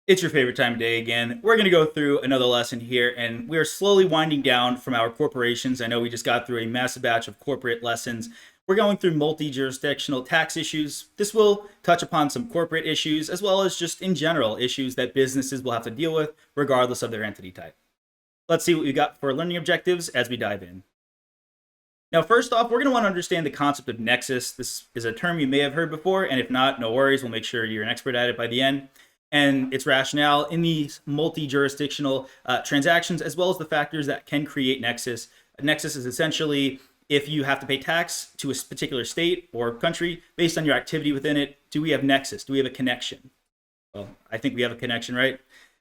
It's your favorite time of day again. We're going to go through another lesson here, and we're slowly winding down from our corporations. I know we just got through a massive batch of corporate lessons. We're going through multi-jurisdictional tax issues. This will touch upon some corporate issues, as well as just in general issues that businesses will have to deal with, regardless of their entity type. Let's see what we got for learning objectives as we dive in. Now, first off, we're going to want to understand the concept of nexus. This is a term you may have heard before, and if not, no worries. We'll make sure you're an expert at it by the end. And its rationale in these multi-jurisdictional transactions, as well as the factors that can create nexus. A nexus is essentially if you have to pay tax to a particular state or country based on your activity within it. Do we have nexus? Do we have a connection? Well, I think we have a connection, right?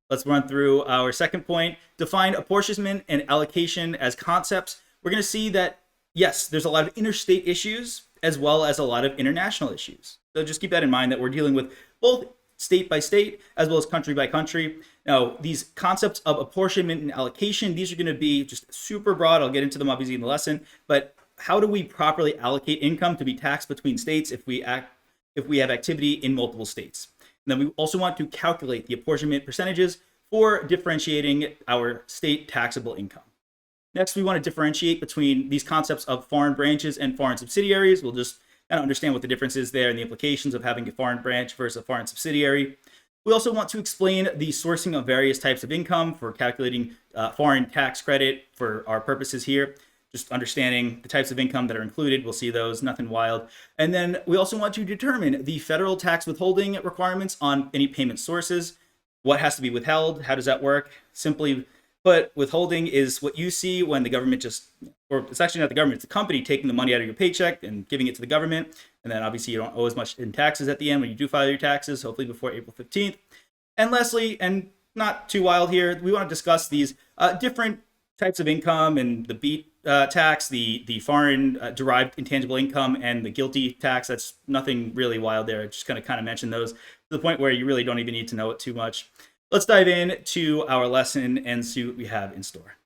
Let's run through our second point. Define apportionment and allocation as concepts. We're going to see that, yes, there's a lot of interstate issues as well as a lot of international issues. So just keep that in mind that we're dealing with both state by state, as well as country by country. Now, these concepts of apportionment and allocation, these are going to be just super broad. I'll get into them obviously in the lesson, but how do we properly allocate income to be taxed between states if we have activity in multiple states? And then we also want to calculate the apportionment percentages for differentiating our state taxable income. Next, we want to differentiate between these concepts of foreign branches and foreign subsidiaries. We'll just kind of understand what the difference is there and the implications of having a foreign branch versus a foreign subsidiary. We also want to explain the sourcing of various types of income for calculating foreign tax credit for our purposes here. Just understanding the types of income that are included. We'll see those, nothing wild. And then we also want to determine the federal tax withholding requirements on any payment sources. What has to be withheld? How does that work? Simply put, withholding is what you see when the government or it's actually not the government, it's the company taking the money out of your paycheck and giving it to the government. And then obviously you don't owe as much in taxes at the end when you do file your taxes, hopefully before April 15th. And lastly, and not too wild here, we want to discuss these different types of income and the BEAT tax, the foreign derived intangible income, and the GILTI tax. That's nothing really wild there. I just kind of mention those to the point where you really don't even need to know it too much. Let's dive in to our lesson and see what we have in store.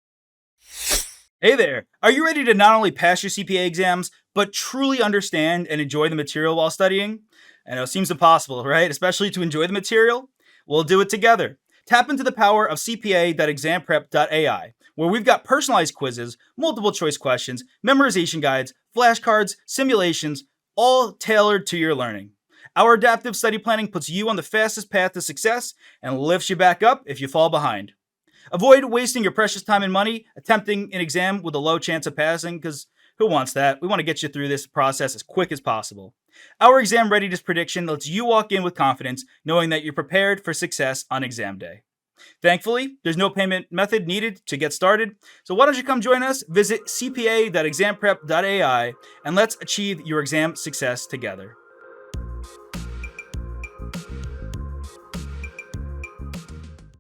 Hey there! Are you ready to not only pass your CPA exams, but truly understand and enjoy the material while studying? I know it seems impossible, right? Especially to enjoy the material? We'll do it together. Tap into the power of CPA.examprep.ai, where we've got personalized quizzes, multiple choice questions, memorization guides, flashcards, simulations, all tailored to your learning. Our adaptive study planning puts you on the fastest path to success and lifts you back up if you fall behind. Avoid wasting your precious time and money attempting an exam with a low chance of passing, because who wants that? We want to get you through this process as quick as possible. Our exam readiness prediction lets you walk in with confidence, knowing that you're prepared for success on exam day. Thankfully, there's no payment method needed to get started, so why don't you come join us? Visit cpa.examprep.ai and let's achieve your exam success together.